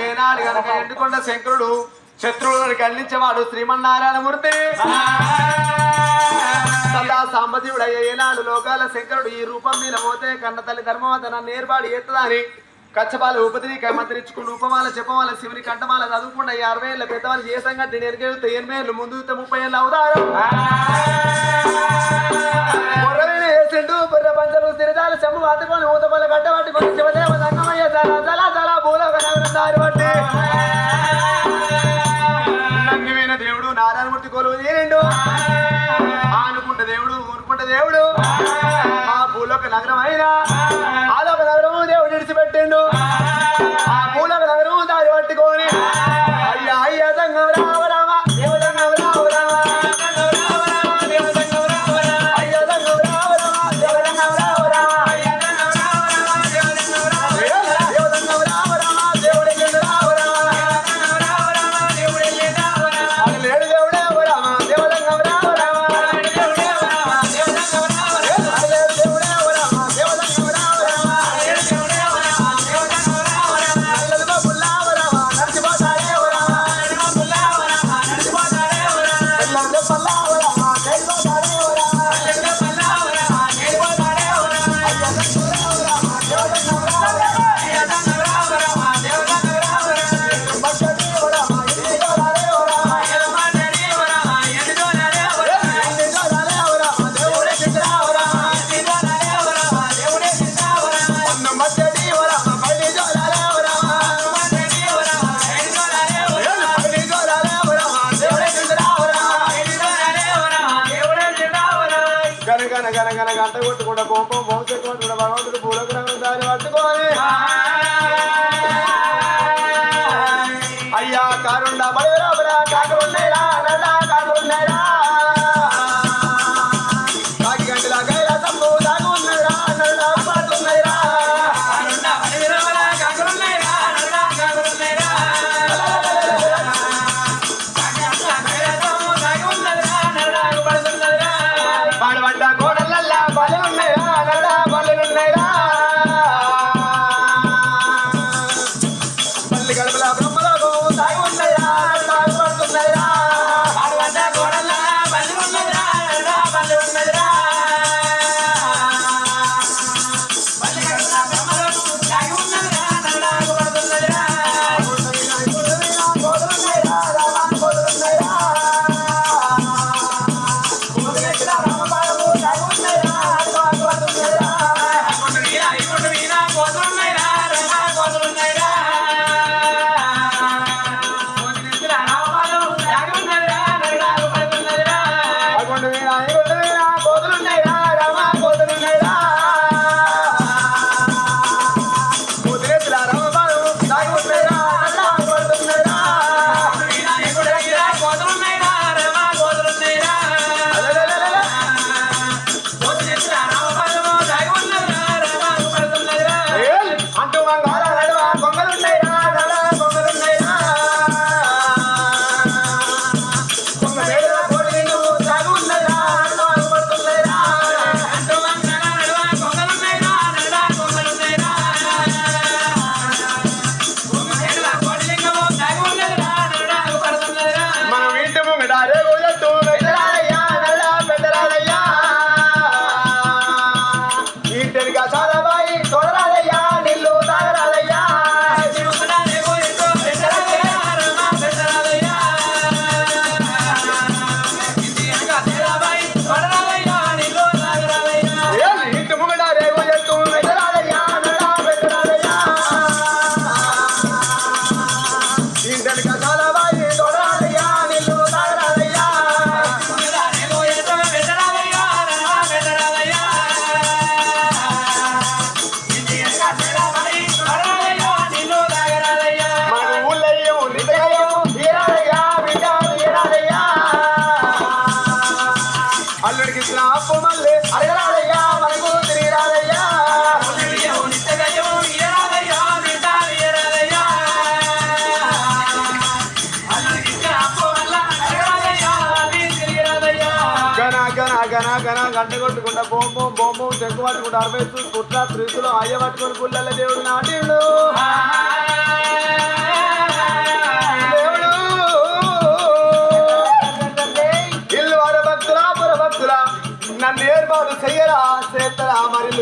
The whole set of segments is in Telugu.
ఏనాడు గనక ఎండుకొండ శంకరుడు శత్రువులను ఖండించేవాడు శ్రీమన్నారాయణమూర్తి సదా సాంబశివుడు ఏనాడు లోకాల శంకరుడు ఈ రూపం మీద పోతే కన్న తల్లి ధర్మవత నన్ను ఏర్పాటు ఎత్తదని కచ్చపాల ఉపదిని మంత్రించుకుని రూపమాల చెప్పమాల శివుని కంఠమాల చదువుకుండా 60 ఏళ్ళ పెద్దవాళ్ళు ఏ సంగతి నెరిగేస్తే 8 ఏళ్ళు ముందు 30 ఏళ్ళు అవుతారు వేసిండు బుర్ర పంచలు తిరదాలు చెమ్ము పట్టుకొని ఊతపల్ల గడ్డ పట్టుకొని శివదేవ సంగమయ్య చాలా చాలా భూలోక నగరం దారి పట్టి నంగివైన దేవుడు నారాయణమూర్తి కొలువు తీరిండు ఆనుకుంట దేవుడు ఊరుకుంట దేవుడు ఆ భూలోక నగరం అయినా ఆలోక నగరము దేవుడు విడిచిపెట్టిండు ఆ భూలోక నగరము దారి పట్టుకొని అయ్యా అయ్యా సంగం రామ రామ దేవ సంగం రామ రామ గంట కొట్టుకుంటా బొమ్మ బొమ్మ భగవంతుడు పూలగ్రహం దారి పట్టుకోని అయ్యా కారుండా బడిరా కాకున్నాయిరా కాకున్నాయిరా కాకి గంటల గైరా తమ్ము దాగున్నాయిరా పడుతున్నాయిరా పాడబడ్డ కోడలల్లా బలి ఉన్నాయిరా నడా బలి ఉన్నాయిరా బల్లి గడపల బ్రహ్మలోకం సాగి ఉన్నాయిరా పడుతున్నాయిరా పాడబడ్డ కోడల్లా బలి ఉన్నాయిరా నడా బలి ఉన్నాయిరా బల్లి గడపల బ్రహ్మలోకం సాగి ఉన్నాయిరా నడా పడుతున్నాయిరా కోడలున్నాయిరా రామ కోడలున్నాయిరా అల్లుడికి స్నాపు మళ్ళీ అడగరాదయ్యా మనకు తిరిగిరాదయ్యా గంట కొట్టుకుంటా బొమ్మ చెక్కు పట్టుకుంటా 60 కుట్ర 3 అయ్య పట్టుకొని పుల్లల దేవుడు నాటిండు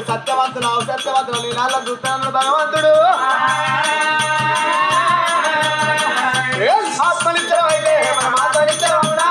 సత్యవంతులు సత్యవంతులు నీ నాళ్ళ చూస్తున్నాను భగవంతుడు ఆత్మనిచ్చడం అయితే మనం ఆత్మనిచ్చడం అవునా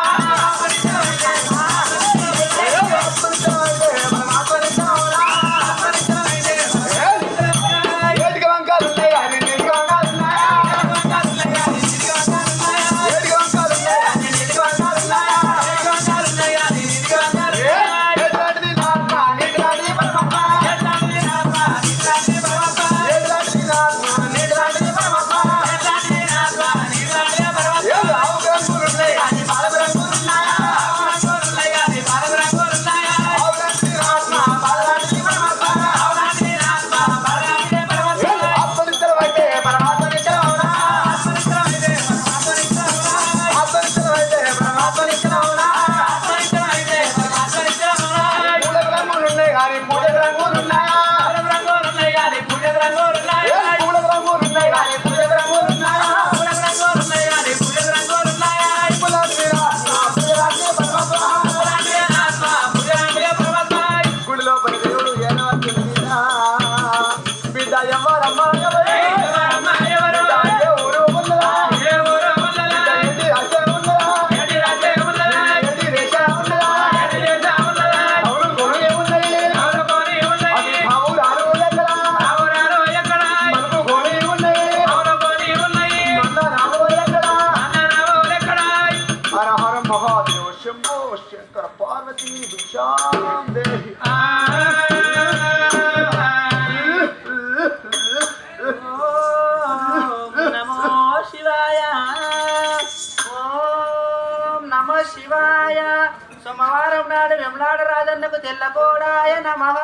సోమవారం నాడు వెంలాడ రాజన్నకు తెల్లకోడాయ నమః.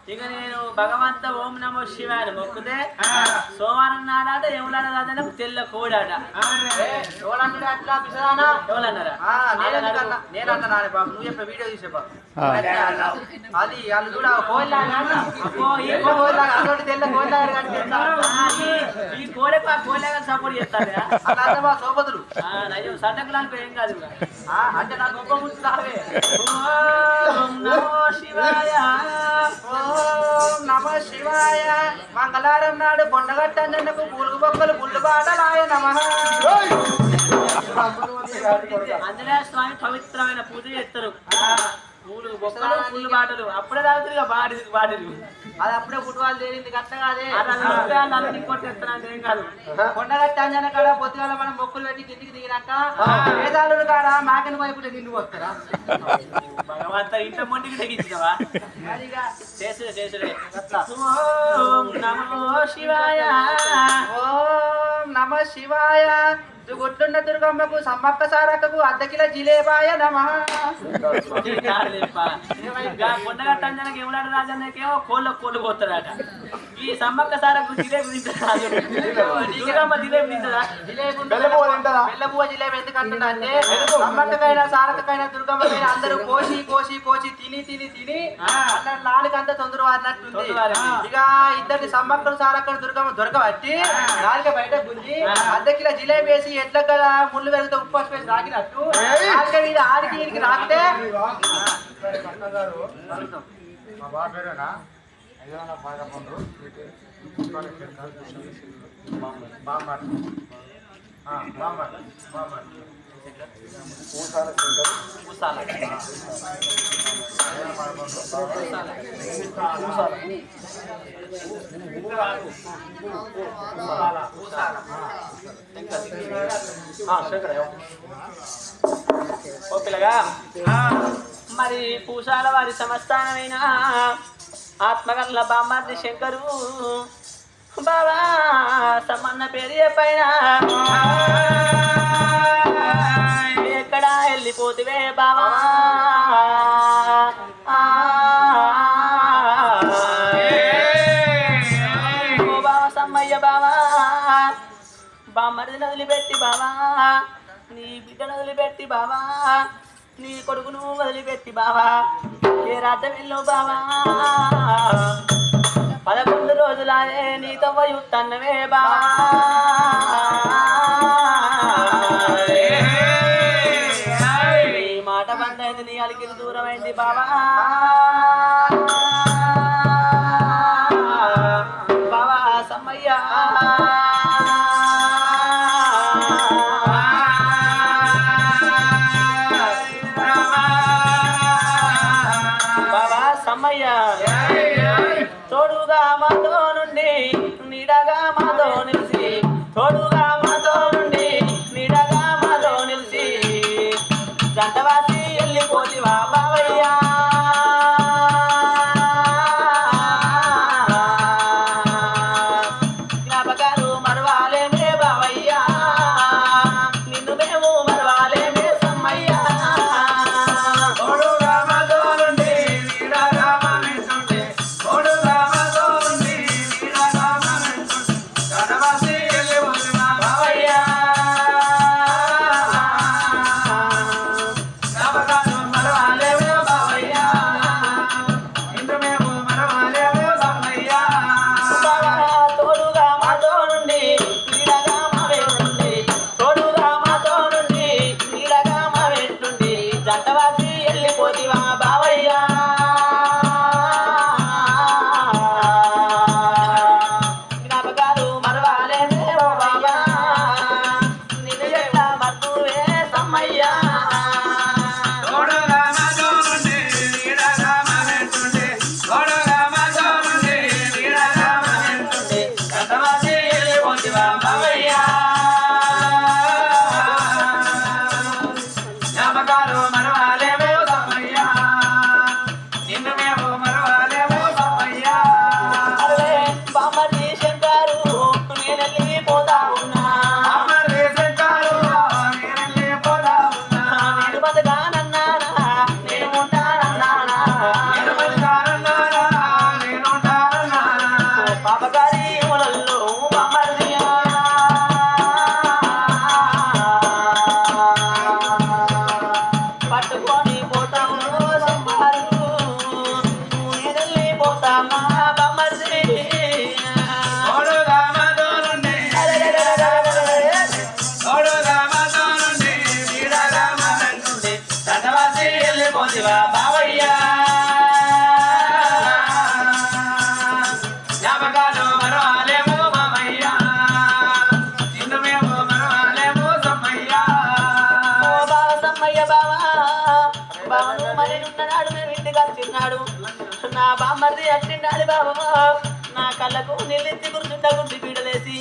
ఇక నేను భగవంత ఓం నమో శివాయ మొక్కుతే సోమవారం నాడాట ఎవలాడ రాజన్నకు తెల్ల కోడాట అట్లా పిసరానా ఎవరన్నారా నేను అన్నా బాబు నువ్వు చెప్పే వీడియో తీసే బాబు అది వాళ్ళు కూడా తెల్ల కోయిలాగా ఈ కోడే కోలేగా సపోర్ట్ చేస్తారు అలా సోపతులు అయ్యో సడ్డకులానికి ఏం కాదు అంటే నాకు గొప్ప ముంచుతావే శివాయ ఓం నమ శివాయ మంగళవారం నాడు బొండగట్టన్నకు పూలుగు బొక్కలు పుల్లు బాటలాయ నమః. ఆంజనేయ స్వామి పవిత్రమైన పూజ చేస్తారు పూలు బొక్కలు పుల్లు బాటలు అప్పుడే తాగుతుంది బాటలు అది అప్పుడే పుట్టువాళ్ళు తేలింది కట్ట కాదే కొట్టేస్తాను ఏం కాదు కొండగట్ట అంజన కాడ పొద్దుగాల మనం మొక్కులు పెట్టి కిందికి దిగినాక వేదాలు కాడ మాకని వైపులే నిండు వస్తారా భగవంత ఇంత మొండికి తెగించినవా చేసుడే ఓం నమో శివాయ ఓం నమ శివాయ గుట్లున్న దుర్గమ్మకు సమ్మక్క సారక్కకు అద్దకిల జిలేబాయ నమః. కొండగట్ట అంజనకి ఎవలాడు రాజన్నకేమో కోళ్ళు పోతాడట ఈ సమ్మక్క సారకు జిలేబీ తింటాడు దుర్గమ్మ జిలేబీ తింటదా బెల్లబువ్వ జిలేబీ ఎందుకు అంటున్నా అంటే సమ్మక్కకైనా సారక్కకైనా దుర్గమ్మకైనా అందరూ కోసి కోసి కోసి తిని తిని తిని అట్లా నాలుకంతా తొందర వారినట్టుంది. ఇక ఇద్దరిని సమ్మక్కలు సారక్కలు దుర్గమ్మ దొరకబట్టి నాలుక బయట గుంజి అద్దకిల జిలేబీ వేసి ఎట్లా కదా ముళ్ళు పెరిగితే ఉప్పు వేసి రాకినట్టు నాలుక మీద ఆడికి ఈడికి రాకితే ఓ పిల్లగా మరి పూసాల వారి సంస్థానమైన ఆత్మగల్ల బామ్మార్ది శంకరు బాబా సమ్మన్న పేరు పైన ఎక్కడ వెళ్ళిపోతివే బాబా ఓ బాబా సమ్మయ్య బాబా బామ్మరిని వదిలిపెట్టి బాబా నీ బిడ్డను వదిలిపెట్టి బాబా నీ కొడుకును వదిలిపెట్టి బాబా ఏ రాత్రి వెళ్ళవు బాబా 11 రోజులానే నీతో పోయుత్తన్నవే బాబా నీ మాట బందైంది నీ అలికిరి దూరం మాతో నుండి నీడగా మాతో నిలిచి తోడుగా మాతో నుండి నీడగా మాతో నిలిచి జంటవాసి వెళ్ళిపోతివా బావయ్యా జ్ఞాపకాలు మరవాలేమే బావయ్యా నిన్ను మేము మరవాలేమే సమ్మయ్యా తోడుగా మాతో నుండి నీడగా మా వెంటుండే తోడుగా మాతో నుండి నీడగా మా వెంటుండే జనవాసి వెళ్ళిపోతివా బావయ్యా జ్ఞాపకాలు మరవాలేమే బావయ్యా నిన్ను మేము మరవాలేమే సమ్మయ్యా బావా తోడుగా మాతో నుండి నీడగా మా వెంటుండి తోడుగా మాతో నుండి నీడగా మా వెంటుండి జంటవాసి వెళ్ళిపోతివా బావయ్యా జ్ఞాపకాలు మరవాలేమే ఓ బావా నిన్ను ఎట్లా మర్తువే సమ్మయ్యా తోడుగా మాతో నుండి నీడగా మా వెంటుండే తోడుగా మాతో నుండి నీడగా మా వెంటుండే జనవాసి వెళ్ళిపోతివా బావయ్యా జ్ఞాపకాలు మరవాలేమో సమ్మయ్యా నిన్ను మేము మరవాలేమో సమ్మయ్యా అరే బామ్మర్ది శంకరు నేనెళ్ళిపోతా ఉన్నా అమరే సెంటారు నేనెళ్ళిపోతా ఉన్నా నేను బతకానన్నానా నేను ఉంటానన్నానా నేను బతకాలన్నానా నేనుంటానన్నానా పాపగారి ఊళ్ళల్లో బామ్మర్దియా పట్టుకొని పోతాము సంపారు నేనెళ్ళిపోతామా బామ్మర్ది తోడుగా మాతో నుండి తోడుగా మాతో నుండి నీడగా మా వెంటుండే జనవాసి వెళ్ళిపోతివా బావయ్యా జ్ఞాపకాలు మరవాలేమో మామయ్యా నిన్ను మేము మరవాలేమో సమ్మయ్యా ఓ బావ సమ్మయ్య బావా బావను మరి ఉన్నాడు మేము ఇంటికి వచ్చిన్నాడు నా బామ్మర్ది అట్టిండాలి బావా నా కళ్ళకు నిలిచి గుర్తుండ గుర్తి పీడలేసి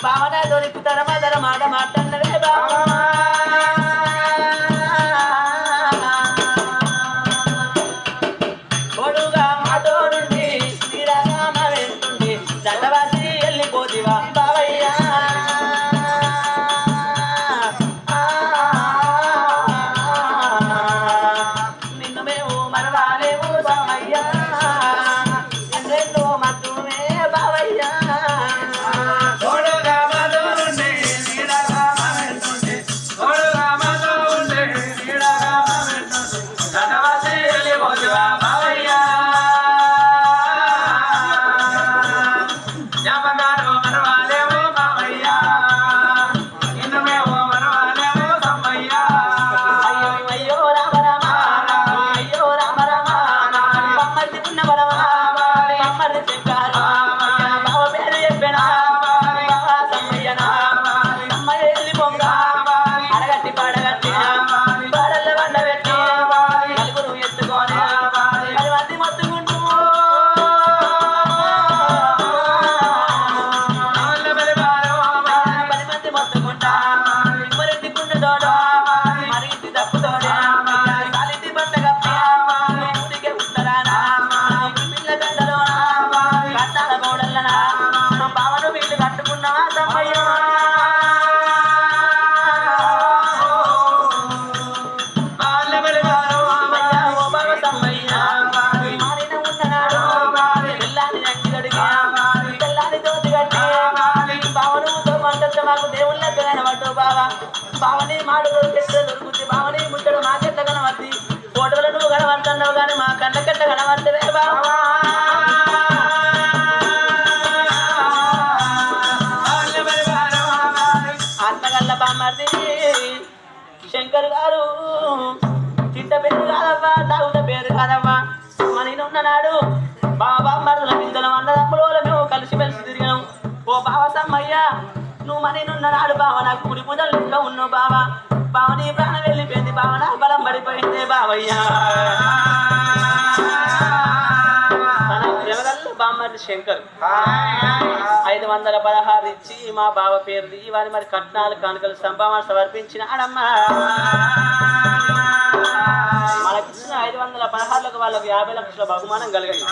బావన దొరికి తరమ మాట మాట్లాడవే బావా తోడుగా మాతో నుండి నీడగా మా వెంటుండి జంటవాసి వెళ్ళిపోతివా బావయ్యా నిన్ను మేము మరవాలేము బావయ్యా ఎన్నెన్నో మత్తుమే బావయ్యా తోడుగా మాతో నుండి నీడగా మా వెంటుండే తోడుగా మాతో ఉండే నీడగా మా వెంటుండే జనవాసి వెళ్ళిపోతివా బావయ్యా జ్ఞాపకాలు మరవాలేమో బావయ్యా నిన్ను మేము మరవాలేమో సమ్మయ్యా అయ్యో అయ్యో రామ రామ అయ్యో రామ రామ బొమ్మర్ది ఉన్న బలమా బొమ్మర్ది చెప్పారు బావ పేరు చెప్పానా బావ సమ్మయ్యనా సమ్మయ్య వెళ్ళి పొంగ అడగట్టి పడగట్టి పాడల్ల వండబెట్టి నలుగురు ఎత్తుకొని 10 మంది మొత్తుకుంటూ పది మంది మొత్తుకుంటా మరింటి గుండె తోడ మరింటి తప్పు తోడ కాలింటి బట్ట కప్పి ఊరికే ఉత్తరానా పిల్ల గంటలోనా కట్టాల గోడల్లనా బావను వీళ్ళు కట్టుకున్నావా సమ్మయ్యా సమ్మయ్య ఓ బావ సమ్మయ్య మారిన ఉన్ననాడు పిల్లాని అంగి గడిగి పిల్లాని తోటి కట్టి బావనుతో మంటతో మాకు దేవుళ్ళ కనబడ్డు బావ బావని మాడు దొరికితే దొరుకుతుంది బావని ముట్టడు మాకెట్ట కనబడి ఫోటోలు నువ్వు కనబడుతున్నావు కానీ మా కళ్ళకెట్ట కనబడతవే బావా అన్నగల్ల బామ్మర్ది శంకర్ గారు చిట్ట పేరు కాదవ్వా తాగుత పేరు కాదవ్వా మనీనున్ననాడు బాబా మరదల బిందెలం అన్నదమ్ములో మేము కలిసిమెలిసి తిరిగాం ఓ బావ సమ్మయ్య నువ్వు మనీనున్ననాడు బావ నాకు కుడి పూజలు ఇంకా ఉన్నావు బావా బావ నీ ప్రాణం వెళ్ళిపోయింది బావ నా బలం పడిపోయింది బావయ్యా మన ఎవరల్లో బామ్మర్ది బామ్మది శంకర్ 516 ఇచ్చి మా బావ పేరు వారి మరి కట్నాలు కానుకలు సంభావన సమర్పించిన ఆడమ్మ మనకిచ్చిన 516లకు వాళ్ళకు 50 లక్షల బహుమానం కలిగింది.